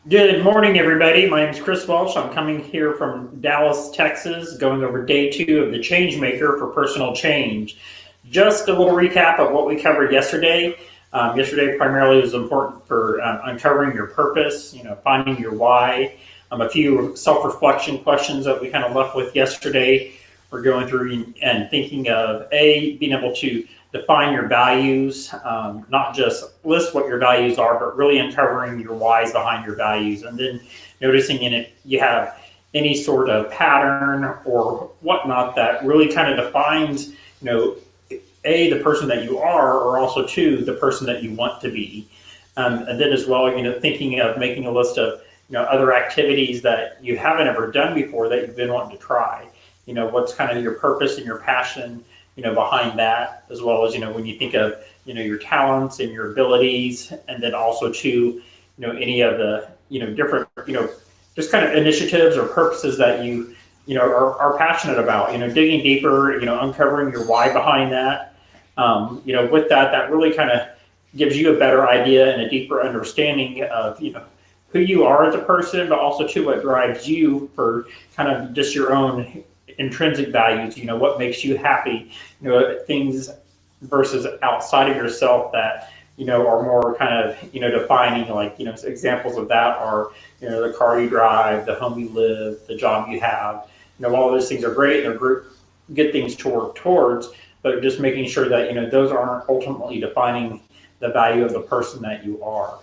Good morning, everybody. My name is Chris Welch. I'm coming here from Dallas, Texas, going over day 2 of the Change Maker for personal change. Just a little recap of what we covered yesterday. Yesterday primarily was important for uncovering your purpose, finding your why. A few self-reflection questions that we kind of left with yesterday. We're going through and thinking of being able to define your values, not just list what your values are, but really uncovering your whys behind your values, and then noticing in it you have any sort of pattern or whatnot that really kind of defines, the person that you are, or also two, the person that you want to be. And then as well, thinking of making a list of, other activities that you haven't ever done before that you've been wanting to try. What's kind of your purpose and your passion, behind that, as well as, when you think of, your talents and your abilities, and then also too, any of the, different, just kind of initiatives or purposes that are passionate about, digging deeper, uncovering your why behind that. With that really kind of gives you a better idea and a deeper understanding of, who you are as a person, but also too what drives you for kind of just your own intrinsic values, what makes you happy, things versus outside of yourself that, are more kind of, defining, like, examples of that are, the car you drive, the home you live, the job you have, all those things are great. They're good things to work towards, but just making sure that, those aren't ultimately defining the value of the person that you are.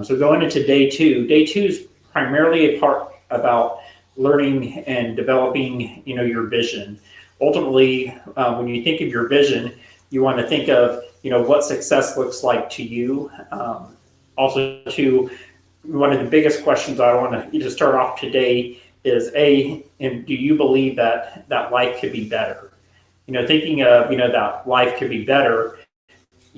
So going into day two is primarily a part about learning and developing, your vision. Ultimately, when you think of your vision, you want to think of, what success looks like to you. Also, to one of the biggest questions I want to start off today is and do you believe that life could be better? Thinking of, that life could be better.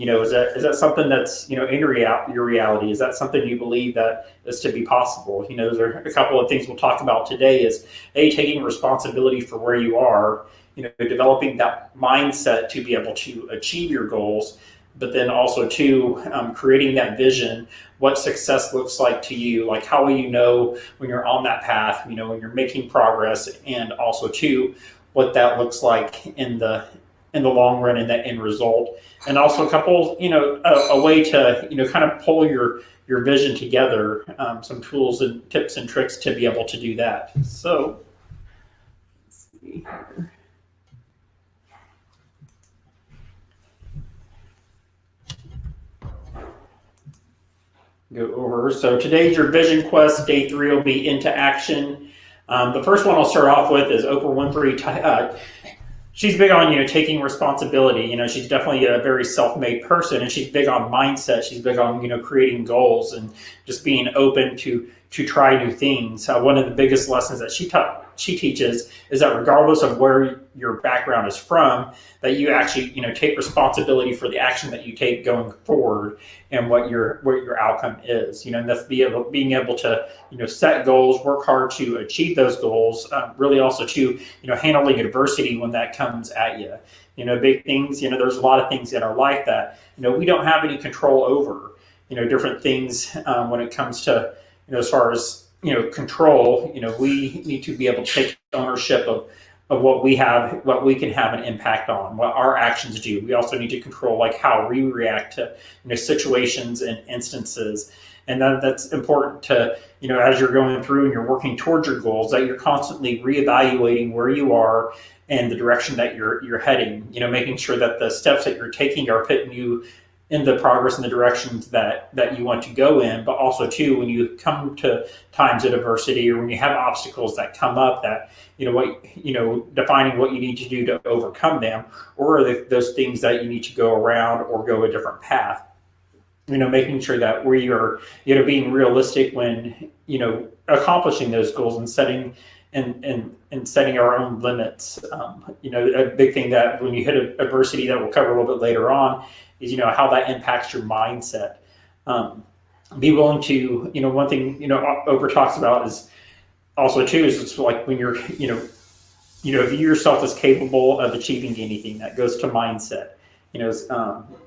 Is that something that's, in your reality? Is that something you believe that is to be possible? There are a couple of things we'll talk about today is taking responsibility for where you are, developing that mindset to be able to achieve your goals, but then also two, creating that vision, what success looks like to you, like how will you know when you're on that path, when you're making progress, and also two, what that looks like in the long run in that end result. And also a couple, a way to, kind of pull your vision together, some tools and tips and tricks to be able to do that. So let's see here. Go over. So today's your vision quest. Day 3 will be into action. The first one I'll start off with is Oprah Winfrey. She's big on, taking responsibility. She's definitely a very self-made person, and she's big on mindset. She's big on, creating goals and just being open to try new things. One of the biggest lessons that she teaches is that regardless of where your background is from, that you actually, take responsibility for the action that you take going forward and what your outcome is. And that's being able to, set goals, work hard to achieve those goals. Really also to, handling adversity when that comes at you. Big things. There's a lot of things in our life that, we don't have any control over. Different things when it comes to, as far as, control. We need to be able to take ownership of what we have, what we can have an impact on, what our actions do. We also need to control like how we react to, situations and instances. And that's important to, as you're going through and you're working towards your goals, that you're constantly reevaluating where you are and the direction that you're heading, making sure that the steps that you're taking are putting you in the progress and the directions that you want to go in, but also too, when you come to times of adversity or when you have obstacles that come up that, defining what you need to do to overcome them, or those things that you need to go around or go a different path. Making sure that we are, being realistic when, accomplishing those goals and setting and setting our own limits. A big thing that when you hit adversity that we'll cover a little bit later on is, how that impacts your mindset. Be willing to, one thing, Oprah talks about is also too, is it's like when you're, view yourself as capable of achieving anything. That goes to mindset.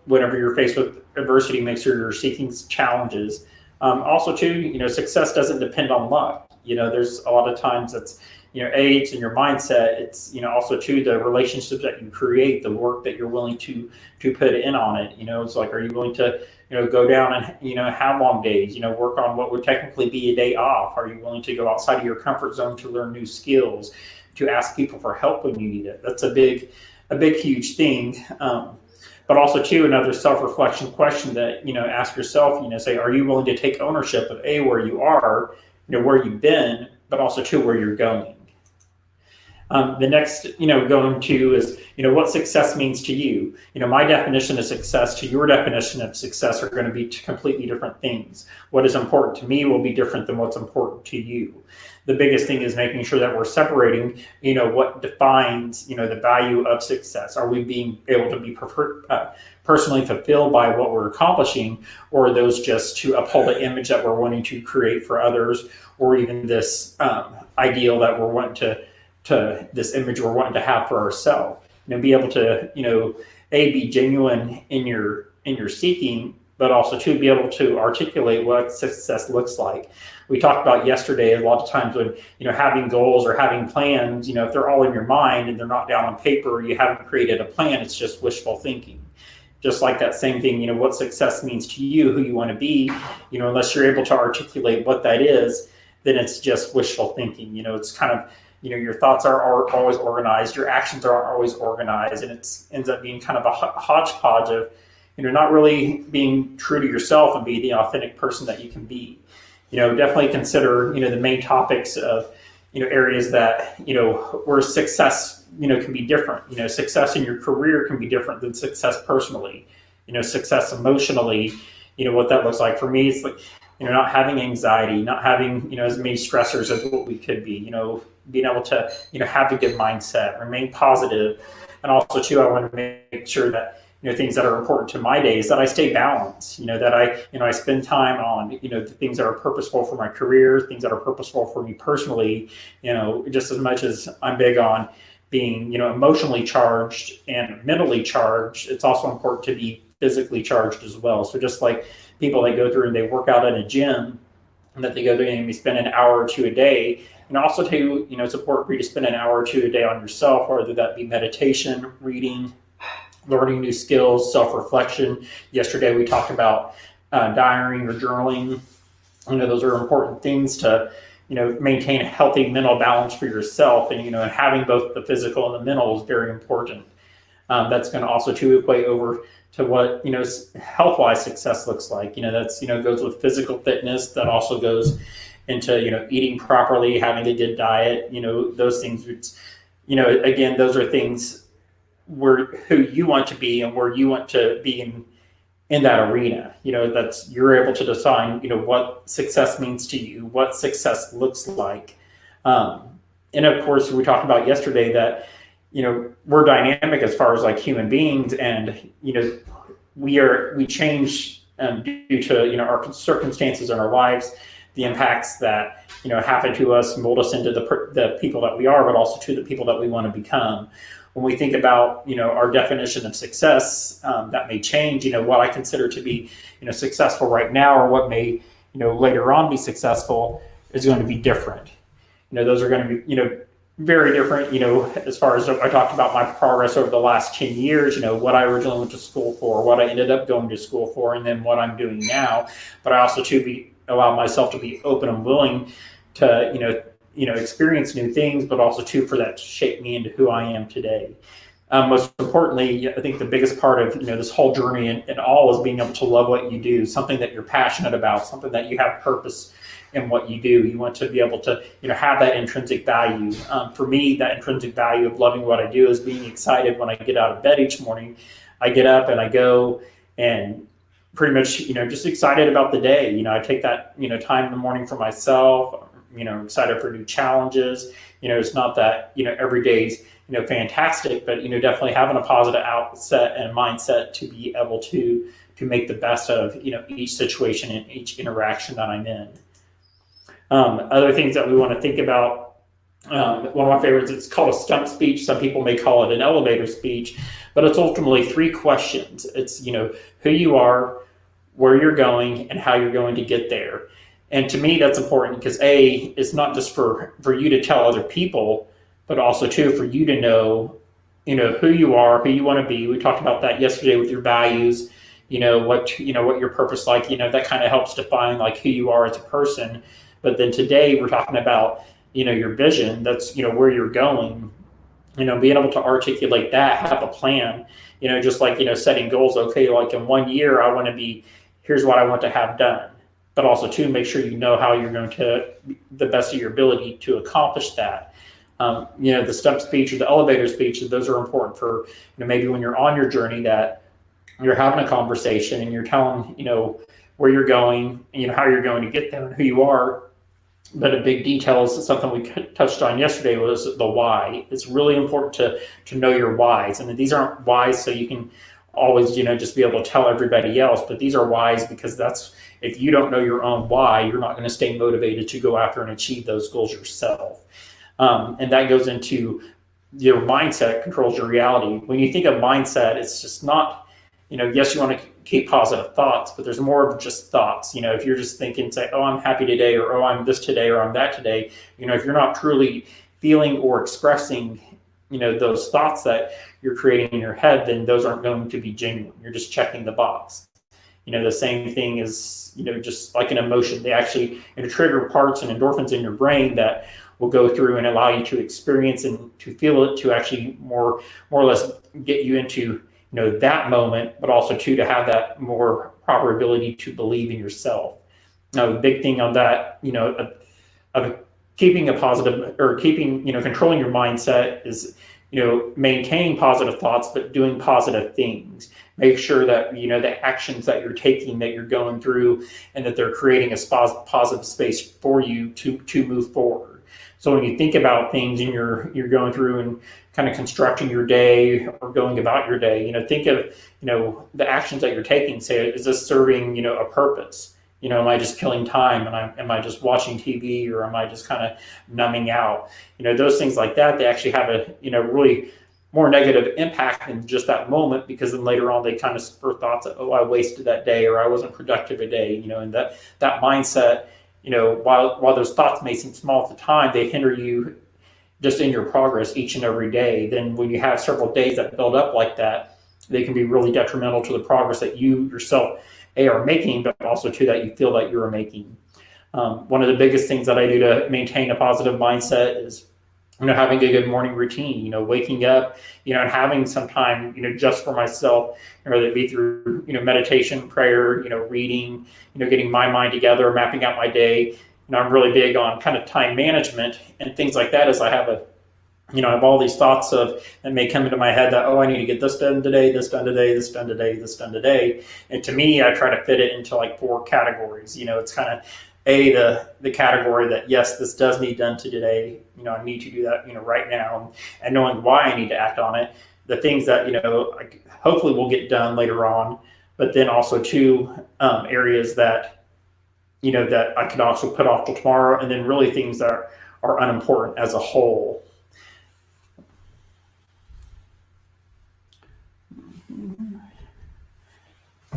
Whenever you're faced with adversity, make sure you're seeking challenges, Also too, success doesn't depend on luck. There's a lot of times that's, age and your mindset. It's, also too, the relationships that you create, the work that you're willing to put in on it. It's like, are you willing to, go down and, have long days, work on what would technically be a day off? Are you willing to go outside of your comfort zone to learn new skills, to ask people for help when you need it? That's a big, huge thing. But also too, another self-reflection question that, ask yourself, say, are you willing to take ownership of where you are, where you've been, but also too, where you're going? The next, going to is, what success means to you. My definition of success to your definition of success are going to be completely different things. What is important to me will be different than what's important to you. The biggest thing is making sure that we're separating, what defines, the value of success. Are we being able to be personally fulfilled by what we're accomplishing, or are those just to uphold the image that we're wanting to create for others, or even this ideal that we're wanting to this image we're wanting to have for ourselves? Be able to, be genuine in your seeking, but also to be able to articulate what success looks like. We talked about yesterday, a lot of times when, having goals or having plans, if they're all in your mind and they're not down on paper, or you haven't created a plan, it's just wishful thinking. Just like that same thing, what success means to you, who you want to be, unless you're able to articulate what that is, then it's just wishful thinking. It's kind of, your thoughts are always organized, your actions aren't always organized, and it ends up being kind of a hodgepodge of, not really being true to yourself and be the authentic person that you can be. Definitely consider, the main topics of, areas that, where success, can be different. Success in your career can be different than success personally. Success emotionally, what that looks like. For me, it's like, not having anxiety, not having, as many stressors as what we could be, being able to, have a good mindset, remain positive. And also too, I want to make sure that, things that are important to my days, that I stay balanced, that I spend time on, the things that are purposeful for my career, things that are purposeful for me personally, just as much as I'm big on being, emotionally charged and mentally charged, it's also important to be physically charged as well. So just like people that go through and they work out in a gym, and that they go through and maybe spend an hour or two a day, and also to, it's important for you to spend an hour or two a day on yourself, whether that be meditation, reading, learning new skills, self-reflection. Yesterday we talked about diarying or journaling. Those are important things to, maintain a healthy mental balance for yourself, and, and having both the physical and the mental is very important. That's going to also to equate over to what, health-wise success looks like. That's, goes with physical fitness. That also goes into, eating properly, having a good diet, those things, again, those are things where who you want to be and where you want to be in that arena. That's, you're able to decide, what success means to you, what success looks like. And of course, we talked about yesterday that, we're dynamic as far as like human beings, and, we change due to, our circumstances in our lives, the impacts that, happen to us, mold us into the people that we are, but also to the people that we want to become. When we think about, our definition of success, that may change. What I consider to be, successful right now, or what may, later on be successful, is going to be different. Those are going to be, very different. As far as I talked about my progress over the last 10 years, what I originally went to school for, what I ended up going to school for, and then what I'm doing now. But I also allow myself to be open and willing to, experience new things, but also too, for that to shape me into who I am today. Most importantly, I think the biggest part of, this whole journey and all is being able to love what you do, something that you're passionate about, something that you have purpose in what you do. You want to be able to, have that intrinsic value. For me, that intrinsic value of loving what I do is being excited when I get out of bed each morning. I get up and I go and pretty much, just excited about the day. I take that, time in the morning for myself, excited for new challenges. It's not that, every day's, fantastic, but, definitely having a positive outset and mindset to be able to make the best of, each situation and each interaction that I'm in. Other things that we want to think about, one of my favorites, it's called a stump speech. Some people may call it an elevator speech, but it's ultimately 3 questions. It's, who you are, where you're going and how you're going to get there. And to me, that's important because it's not just for you to tell other people, but also too for you to know, who you are, who you want to be. We talked about that yesterday with your values, what your purpose like, that kind of helps define like who you are as a person. But then today we're talking about, your vision. That's, where you're going, being able to articulate that, have a plan, just like, setting goals. Okay, like in 1 year, I want to be, here's what I want to have done. But also to make sure you know how you're going to, the best of your ability to accomplish that. The stump speech or the elevator speech, those are important for, maybe when you're on your journey that you're having a conversation and you're telling, where you're going, how you're going to get there and who you are. But a big detail is something we touched on yesterday was the why. It's really important to know your whys. And these aren't whys so you can always, just be able to tell everybody else, but these are whys because if you don't know your own why, you're not going to stay motivated to go after and achieve those goals yourself. And that goes into your mindset controls your reality. When you think of mindset, it's just not, yes, you want to keep positive thoughts, but there's more of just thoughts. If you're just thinking, say, oh, I'm happy today, or oh, I'm this today, or I'm that today, if you're not truly feeling or expressing, those thoughts that you're creating in your head, then those aren't going to be genuine. You're just checking the box. The same thing is, just like an emotion, they actually trigger parts and endorphins in your brain that will go through and allow you to experience and to feel it, to actually more or less get you into, that moment, but also to have that more proper ability to believe in yourself. Now, the big thing on that, of keeping a positive or keeping, controlling your mindset is, maintaining positive thoughts, but doing positive things. Make sure that, the actions that you're taking, that you're going through, and that they're creating a positive space for you to move forward. So when you think about things and you're going through and kind of constructing your day or going about your day, think of, the actions that you're taking. Say, is this serving, a purpose? Am I just killing time and am I just watching TV or am I just kind of numbing out? Those things like that, they actually have a, really more negative impact than just that moment, because then later on they kind of spur thoughts of, oh, I wasted that day or I wasn't productive a day, and that mindset, while those thoughts may seem small at the time, they hinder you just in your progress each and every day. Then when you have several days that build up like that, they can be really detrimental to the progress that you yourself are making, but also too that you feel that you're making. One of the biggest things that I do to maintain a positive mindset is, having a good morning routine, waking up, and having some time, just for myself, whether it be through, meditation, prayer, reading, getting my mind together, mapping out my day. I'm really big on kind of time management and things like that, as I have I have all these thoughts that may come into my head that, oh, I need to get this done today, this done today, this done today, this done today. And to me, I try to fit it into like 4 categories. It's kind of the category that, yes, this does need done today. I need to do that, right now, and knowing why I need to act on it. The things that, hopefully will get done later on, but then also 2 areas that, that I could also put off till tomorrow, and then really things that are unimportant as a whole.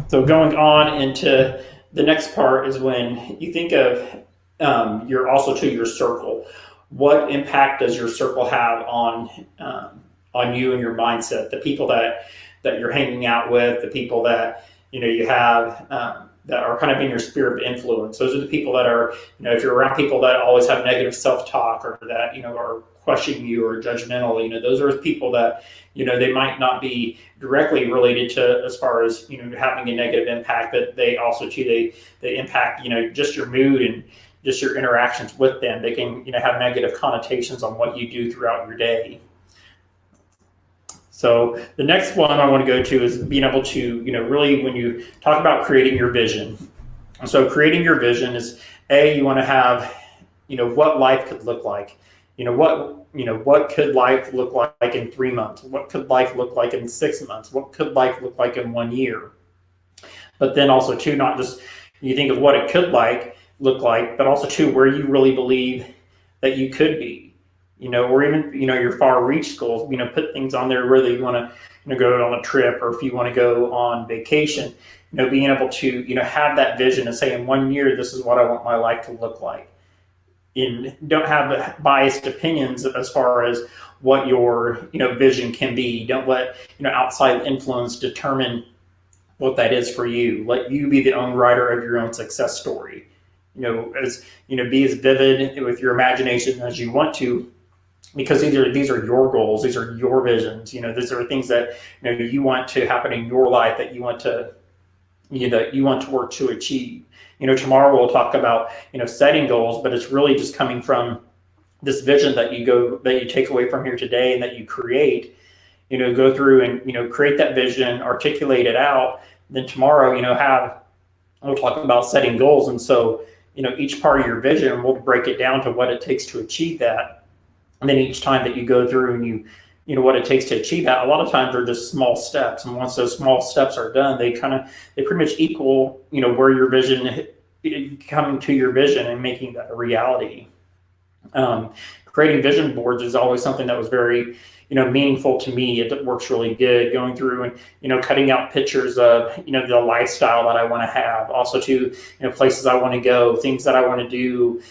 So going on into the next part is when you think of your circle. What impact does your circle have on you and your mindset? The people that you're hanging out with, the people that you have that are kind of in your sphere of influence. Those are the people that are, if you're around people that always have negative self-talk or that are questioning you or judgmental, those are people that they might not be directly related to as far as having a negative impact, but they also too they impact just your mood and just your interactions with them. They can have negative connotations on what you do throughout your day. So the next one I want to go to is being able to really, when you talk about creating your vision. So creating your vision is, you want to have what life could look like. What could life look like in 3 months? What could life look like in 6 months? What could life look like in 1 year? But then also too, not just you think of what it could look like, but also too where you really believe that you could be. or even, your far reach goals, put things on there whether you want to, go on a trip or if you want to go on vacation, being able to, have that vision and say in 1 year, this is what I want my life to look like. And don't have biased opinions as far as what your, vision can be. Don't let, outside influence determine what that is for you. Let you be the own writer of your own success story. As be as vivid with your imagination as you want to, because these are your goals, these are your visions. These are things that you want to happen in your life, that you want to you want to work to achieve. Tomorrow we'll talk about setting goals, but it's really just coming from this vision that you take away from here today and that you create. Go through and create that vision, articulate it out. Then tomorrow, we'll talk about setting goals, and so each part of your vision, we'll break it down to what it takes to achieve that. And then each time that you go through and you know what it takes to achieve that, a lot of times they're just small steps, and once those small steps are done, they pretty much equal where your vision, coming to your vision and making that a reality. Creating vision boards is always something that was very meaningful to me. It works really good going through and cutting out pictures of the lifestyle that I want to have, also to places I want to go, things that I want to do,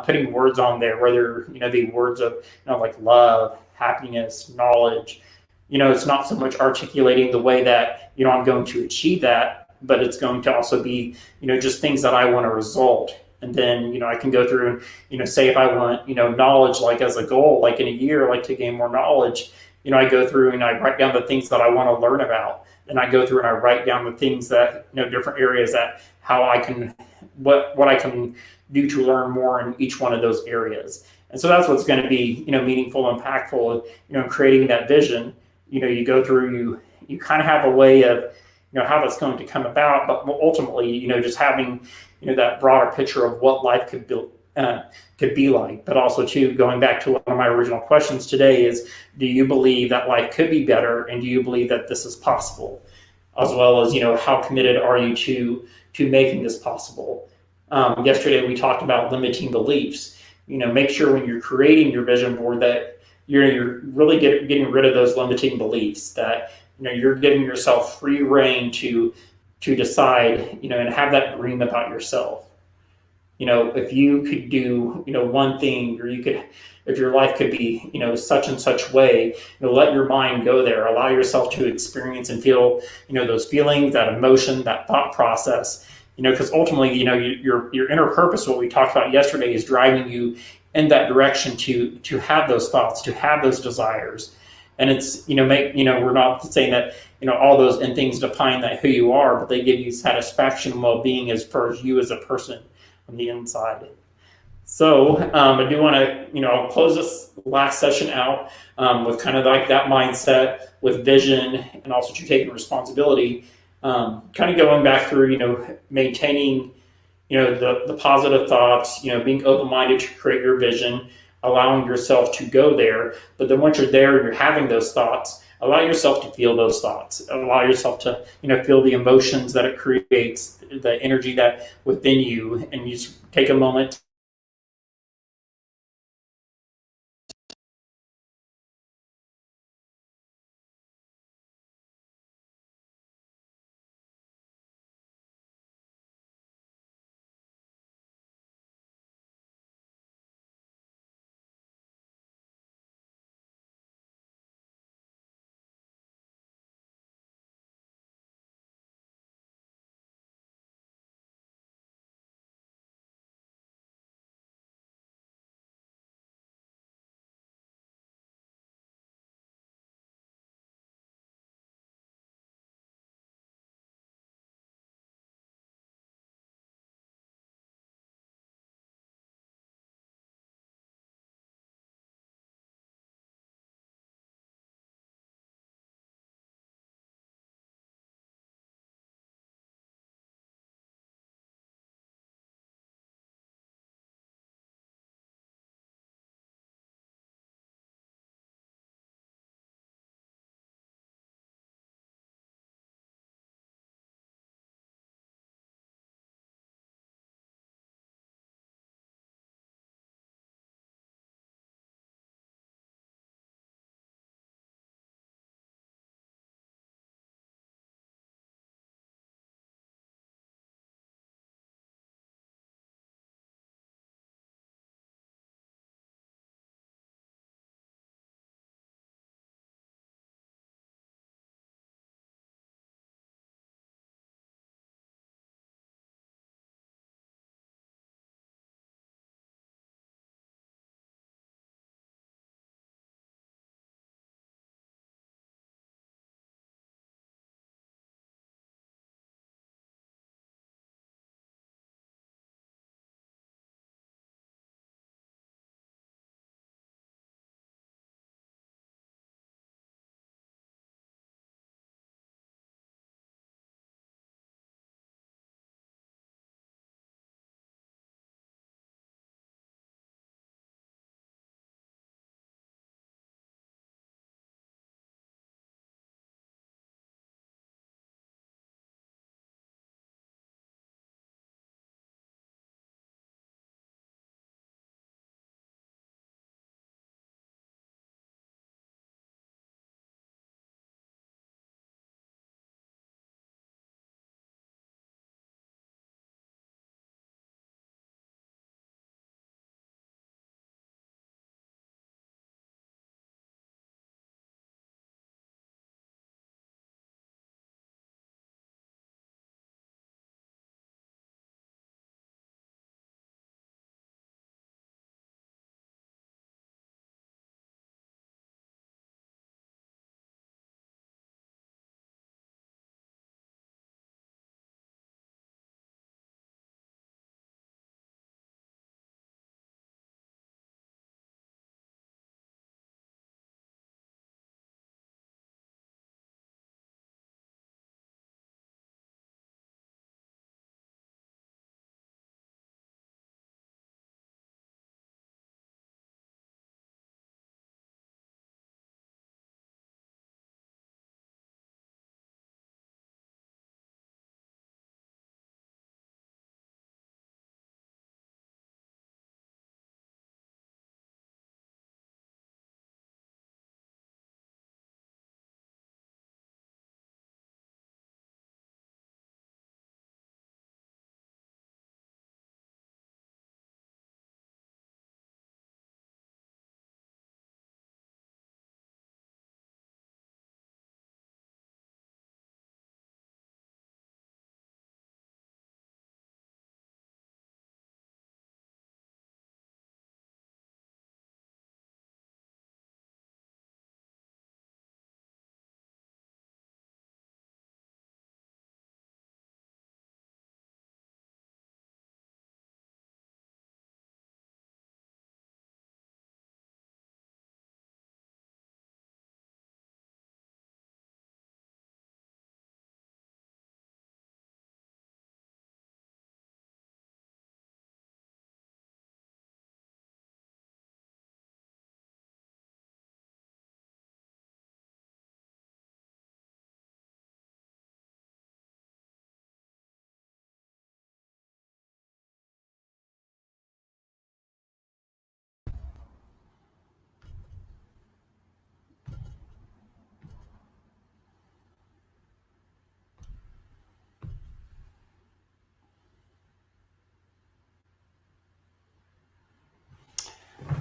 putting words on there, whether the words of like love, happiness, knowledge. It's not so much articulating the way that I'm going to achieve that, but it's going to also be just things that I want to result. And then I can go through and say if I want knowledge, like as a goal, like in a year, like to gain more knowledge, I go through and I write down the things that I want to learn about. And I go through and I write down the things that different areas that how I can what I can do to learn more in each one of those areas. And so that's what's going to be meaningful, impactful, creating that vision. You go through, you kind of have a way of how that's going to come about, but ultimately just having that broader picture of what life could be like. But also too, going back to one of my original questions today is, do you believe that life could be better, and do you believe that this is possible, as well as how committed are you to making this possible? Yesterday we talked about limiting beliefs. Make sure when you're creating your vision board that you're really getting rid of those limiting beliefs, that you're giving yourself free reign to decide, and have that dream about yourself. If you could do, one thing, or if your life could be, such and such way, let your mind go there, allow yourself to experience and feel, those feelings, that emotion, that thought process, because ultimately, your inner purpose, what we talked about yesterday, is driving you in that direction to have those thoughts, to have those desires. And it's we're not saying that all those and things define that who you are, but they give you satisfaction and well-being as far as you as a person on the inside. So I do want to I'll close this last session out with kind of like that mindset, with vision, and also to taking responsibility. Kind of going back through maintaining the positive thoughts, being open-minded to create your vision, allowing yourself to go there. But then once you're there and you're having those thoughts, allow yourself to feel those thoughts. Allow yourself to feel the emotions that it creates, the energy that within you, and you just take a moment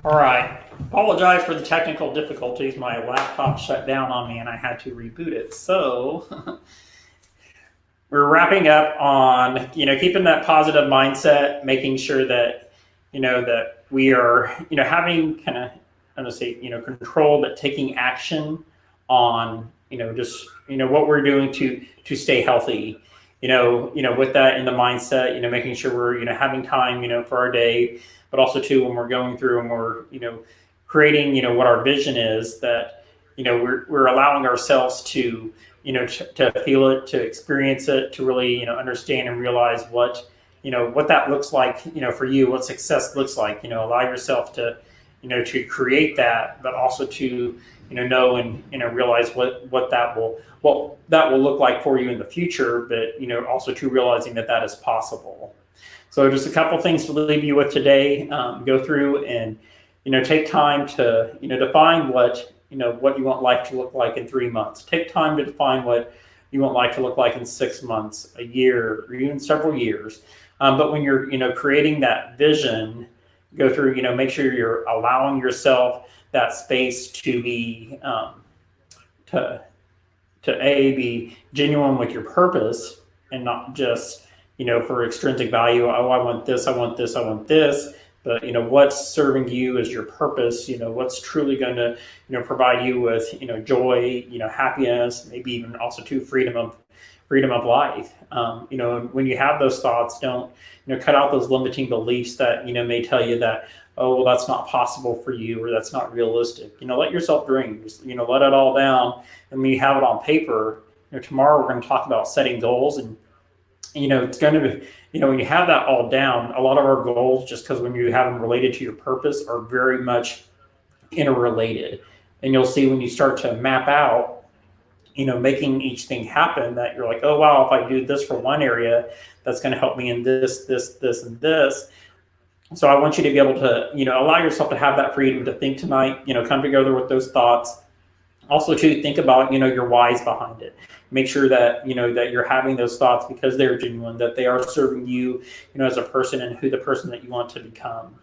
All right. Apologize for the technical difficulties. My laptop shut down on me and I had to reboot it. So we're wrapping up on, keeping that positive mindset, making sure that, that we are, having kind of, I'm going to say, control, but taking action on, just, what we're doing to stay healthy. With that in the mindset, making sure we're, having time, for our day, but also too when we're going through and we're, creating, what our vision is, that, we're allowing ourselves to, to feel it, to experience it, to really, understand and realize what, what that looks like, for you, what success looks like. Allow yourself to, to create that, but also to, know and realize what that will look like for you in the future. But also to realizing that that is possible. So just a couple things to leave you with today. Go through and take time to define what what you want life to look like in 3 months. Take time to define what you want life to look like in 6 months, a year, or even several years. But when you're creating that vision, go through make sure you're allowing yourself that space to be to be genuine with your purpose, and not just for extrinsic value. Oh, I want this, I want this, I want this. But what's serving you as your purpose, what's truly going to provide you with joy, happiness, maybe even also to freedom of life. When you have those thoughts, don't cut out those limiting beliefs that may tell you that, oh, well, that's not possible for you, or that's not realistic. Let yourself dream. Just, let it all down. And when you have it on paper, tomorrow we're going to talk about setting goals. And it's going to be, when you have that all down, a lot of our goals, just because when you have them related to your purpose, are very much interrelated. And you'll see when you start to map out, making each thing happen, that you're like, oh, wow, if I do this for one area, that's going to help me in this, and this. So I want you to be able to, allow yourself to have that freedom to think tonight, come together with those thoughts. Also to think about, your whys behind it. Make sure that, that you're having those thoughts because they're genuine, that they are serving you, as a person and who the person that you want to become.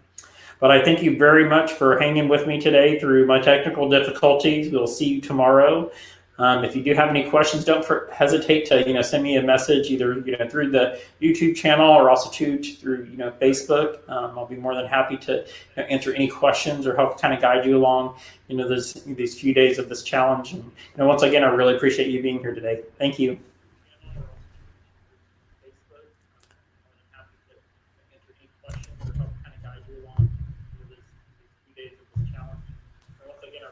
But I thank you very much for hanging with me today through my technical difficulties. We'll see you tomorrow. If you do have any questions, don't hesitate to send me a message either through the YouTube channel or also through Facebook. I'll be more than happy to answer any questions or help kind of guide you along these few days of this challenge. And once again, I really appreciate you being here today. Thank you.